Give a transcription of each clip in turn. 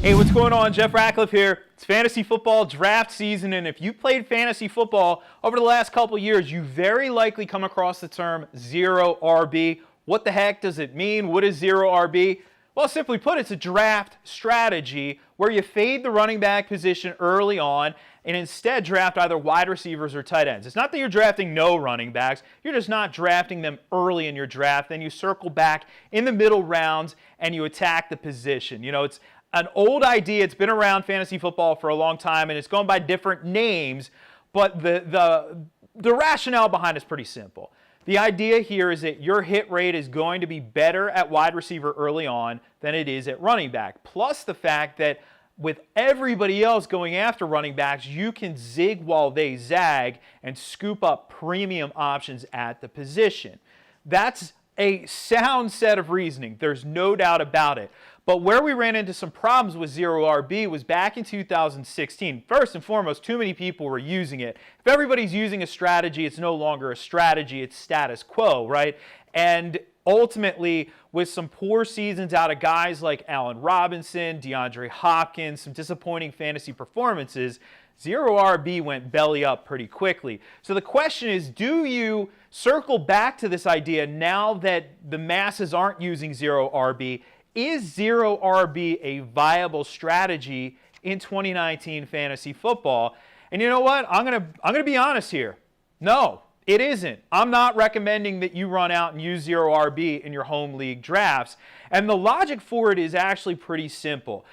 Hey, what's going on? Jeff Ratcliffe here. It's fantasy football draft season, and if you played fantasy football over the last couple years, you very likely come across the term zero RB. What the heck does it mean? What is zero RB? Well, simply put, it's a draft strategy where you fade the running back position early on and instead draft either wide receivers or tight ends. It's not that you're drafting no running backs. You're just not drafting them early in your draft. Then you circle back in the middle rounds and you attack the position. You know, it's an old idea. It's been around fantasy football for a long time, and it's gone by different names, but the rationale behind it is pretty simple. The idea here is that your hit rate is going to be better at wide receiver early on than it is at running back, plus the fact that with everybody else going after running backs, you can zig while they zag and scoop up premium options at the position. That's a sound set of reasoning. There's no doubt about it. But where we ran into some problems with zero RB was back in 2016. First and foremost, too many people were using it. If everybody's using a strategy, it's no longer a strategy, it's status quo, right? And ultimately, with some poor seasons out of guys like Allen Robinson, DeAndre Hopkins, some disappointing fantasy performances, zero RB went belly up pretty quickly. So the question is, do you circle back to this idea now that the masses aren't using zero RB? Is zero RB a viable strategy in 2019 fantasy football? And you know what? I'm gonna be honest here. No, it isn't. I'm not recommending that you run out and use zero RB in your home league drafts. And the logic for it is actually pretty simple.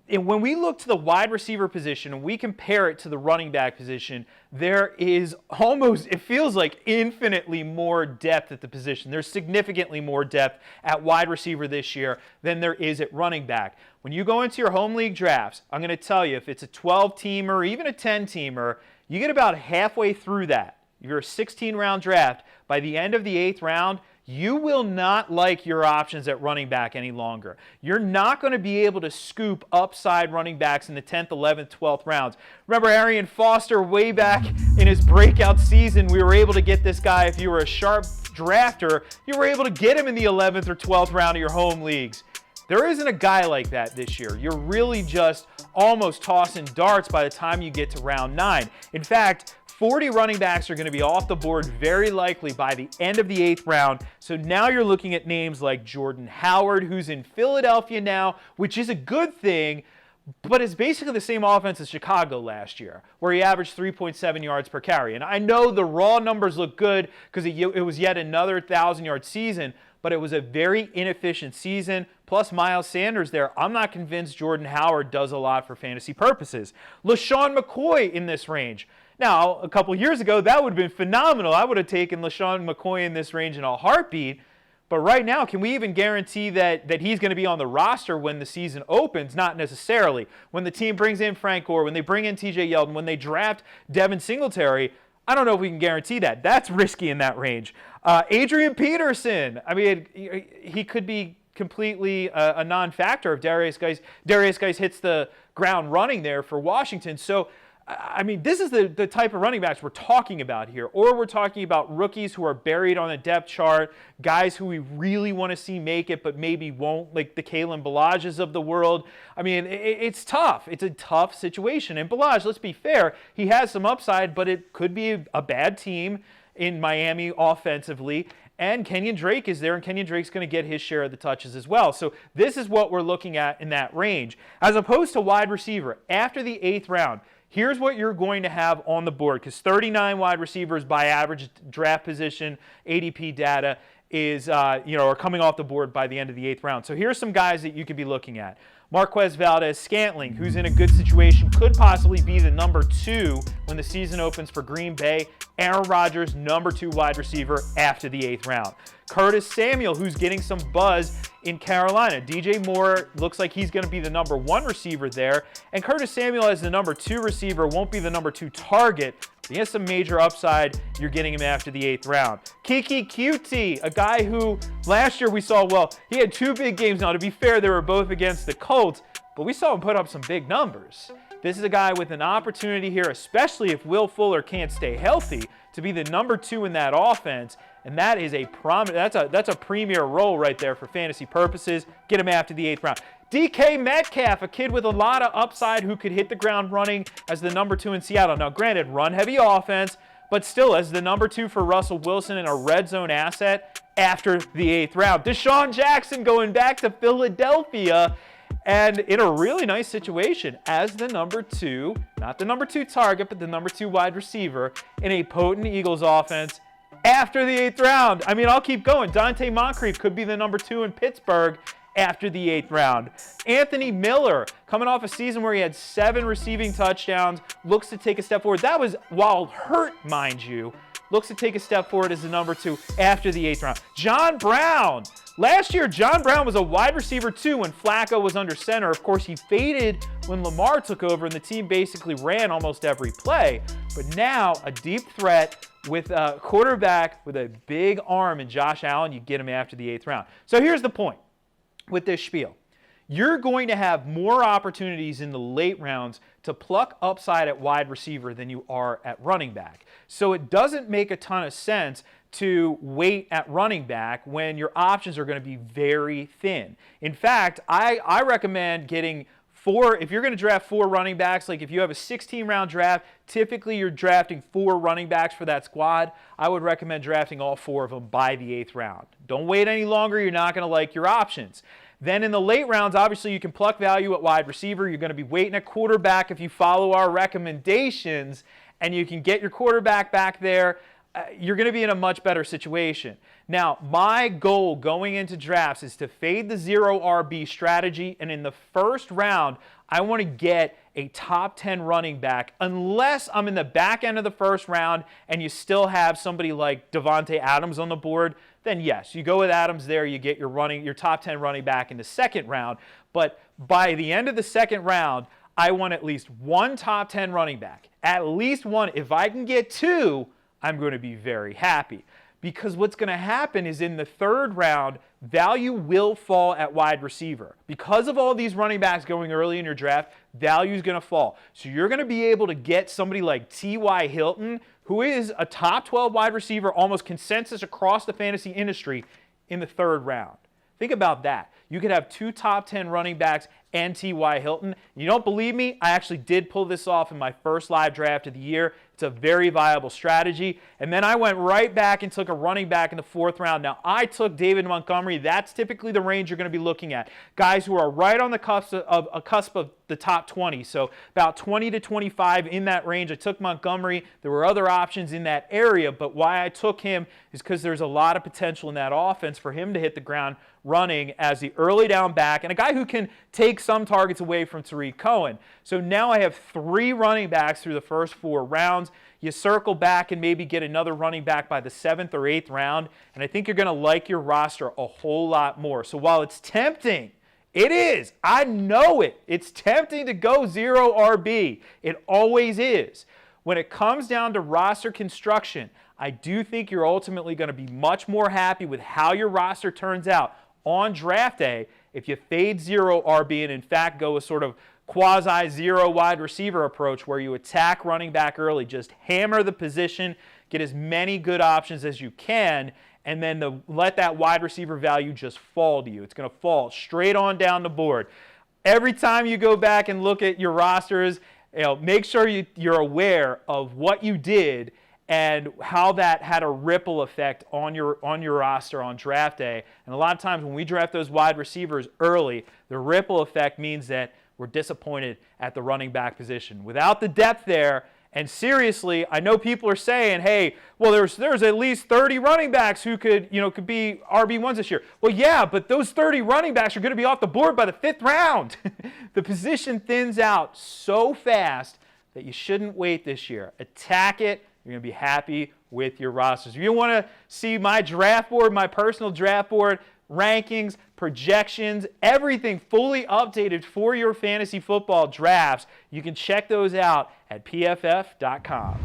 And when we look to the wide receiver position and we compare it to the running back position, there is almost, it feels like infinitely more depth at the position. There's significantly more depth at wide receiver this year than there is at running back. When you go into your home league drafts, I'm going to tell you, if it's a 12-teamer or even a 10-teamer, you get about halfway through that. If you're a 16-round draft, by the end of the 8th round, you will not like your options at running back any longer. You're not going to be able to scoop upside running backs in the 10th, 11th, 12th rounds. Remember Arian Foster way back in his breakout season, we were able to get this guy. If you were a sharp drafter, you were able to get him in the 11th or 12th round of your home leagues. There isn't a guy like that this year. You're really just almost tossing darts by the time you get to round 9. In fact, 40 running backs are going to be off the board very likely by the end of the 8th round. So now you're looking at names like Jordan Howard, who's in Philadelphia now, which is a good thing, but it's basically the same offense as Chicago last year, where he averaged 3.7 yards per carry. And I know the raw numbers look good because it was yet another 1,000-yard season, but it was a very inefficient season. Plus Miles Sanders there. I'm not convinced Jordan Howard does a lot for fantasy purposes. Lesean Mccoy in this range. Now, a couple years ago, that would have been phenomenal. I would have taken Lesean McCoy in this range in a heartbeat. But right now, can we even guarantee that he's going to be on the roster when the season opens? Not necessarily. When the team brings in Frank Gore, when they bring in TJ Yeldon, when they draft Devin Singletary, I don't know if we can guarantee that. That's risky in that range. Adrian Peterson, I mean, he could be completely a non-factor if Darius Guice hits the ground running there for Washington. So, I mean, this is the type of running backs we're talking about here. Or we're talking about rookies who are buried on the depth chart, guys who we really want to see make it but maybe won't, like the Kalen Ballages of the world. I mean, it's tough. It's a tough situation. And Ballage, let's be fair, he has some upside, but it could be a bad team in Miami offensively. And Kenyan Drake is there, and Kenyan Drake's going to get his share of the touches as well. So this is what we're looking at in that range. As opposed to wide receiver, after the 8th round, here's what you're going to have on the board, because 39 wide receivers by average draft position ADP data is, are coming off the board by the end of the 8th round. So here's some guys that you could be looking at. Marquez Valdez-Scantling, who's in a good situation, could possibly be the number 2 when the season opens for Green Bay. Aaron Rodgers, number 2 wide receiver after the 8th round. Curtis Samuel, who's getting some buzz in Carolina. DJ Moore looks like he's going to be the number 1 receiver there. And Curtis Samuel as the number 2 receiver won't be the number 2 target. He has some major upside. You're getting him after the 8th round. Kiki Cutie, a guy who last year we saw, well, he had 2 big games. Now, to be fair, they were both against the Colts, but we saw him put up some big numbers. This is a guy with an opportunity here, especially if Will Fuller can't stay healthy, to be the number 2 in that offense. And that is that's a premier role right there for fantasy purposes. Get him after the 8th round. DK Metcalf, a kid with a lot of upside who could hit the ground running as the number 2 in Seattle. Now, granted, run-heavy offense, but still as the number 2 for Russell Wilson and a red zone asset after the 8th round. Deshaun Jackson going back to Philadelphia and in a really nice situation as the number 2, not the number 2 target, but the number 2 wide receiver in a potent Eagles offense after the 8th round. I mean, I'll keep going. Dante Moncrief could be the number 2 in Pittsburgh after the 8th round. Anthony Miller, coming off a season where he had 7 receiving touchdowns, looks to take a step forward. That was while hurt, mind you. Looks to take a step forward as the number 2 after the 8th round. John Brown. Last year, John Brown was a wide receiver 2 when Flacco was under center. Of course, he faded when Lamar took over and the team basically ran almost every play. But now, a deep threat with a quarterback with a big arm in Josh Allen, you get him after the 8th round. So here's the point with this spiel. You're going to have more opportunities in the late rounds to pluck upside at wide receiver than you are at running back. So it doesn't make a ton of sense to wait at running back when your options are going to be very thin. In fact, I recommend getting 4, if you're going to draft 4 running backs, like if you have a 16-round draft, typically you're drafting 4 running backs for that squad. I would recommend drafting all 4 of them by the 8th round. Don't wait any longer. You're not going to like your options. Then in the late rounds, obviously you can pluck value at wide receiver. You're going to be waiting at quarterback if you follow our recommendations, and you can get your quarterback back there. You're going to be in a much better situation. Now, my goal going into drafts is to fade the 0 RB strategy, and in the first round, I want to get a top 10 running back, unless I'm in the back end of the first round and you still have somebody like Devontae Adams on the board. Then yes, you go with Adams there, you get your top 10 running back in the second round. But by the end of the second round, I want at least 1 top 10 running back. At least 1. If I can get 2, I'm going to be very happy. Because what's going to happen is in the third round, value will fall at wide receiver. Because of all these running backs going early in your draft, value is going to fall. So you're going to be able to get somebody like T.Y. Hilton, who is a top 12 wide receiver, almost consensus across the fantasy industry, in the third round. Think about that. You could have 2 top 10 running backs and T.Y. Hilton. You don't believe me? I actually did pull this off in my first live draft of the year. It's a very viable strategy. And then I went right back and took a running back in the 4th round. Now, I took David Montgomery. That's typically the range you're going to be looking at. Guys who are right on the cusp of the top 20. So about 20 to 25 in that range. I took Montgomery. There were other options in that area, but why I took him is because there's a lot of potential in that offense for him to hit the ground running as the early down back and a guy who can take some targets away from Tariq Cohen. So now I have 3 running backs through the first 4 rounds. You circle back and maybe get another running back by the 7th or 8th round, and I think you're going to like your roster a whole lot more. So while it's tempting, it is. I know it. It's tempting to go 0 RB. It always is. When it comes down to roster construction, I do think you're ultimately going to be much more happy with how your roster turns out on draft day if you fade 0 RB and in fact go a sort of quasi-0 wide receiver approach where you attack running back early, just hammer the position, get as many good options as you can, and then let that wide receiver value just fall to you. It's going to fall straight on down the board. Every time you go back and look at your rosters, make sure you're aware of what you did and how that had a ripple effect on your roster on draft day. And a lot of times when we draft those wide receivers early, the ripple effect means that we're disappointed at the running back position. Without the depth there, and seriously, I know people are saying, hey, well, there's at least 30 running backs who could be RB1s this year. Well, yeah, but those 30 running backs are going to be off the board by the 5th round. The position thins out so fast that you shouldn't wait this year. Attack it. You're going to be happy with your rosters. If you want to see my draft board, my personal draft board, rankings, projections, everything fully updated for your fantasy football drafts, you can check those out at pff.com.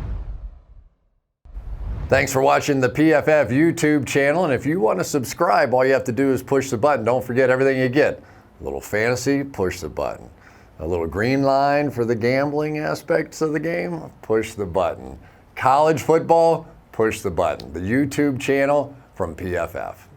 Thanks for watching the PFF YouTube channel. And if you want to subscribe, all you have to do is push the button. Don't forget everything you get. A little fantasy, push the button. A little green line for the gambling aspects of the game, push the button. College football, push the button. The YouTube channel, from PFF.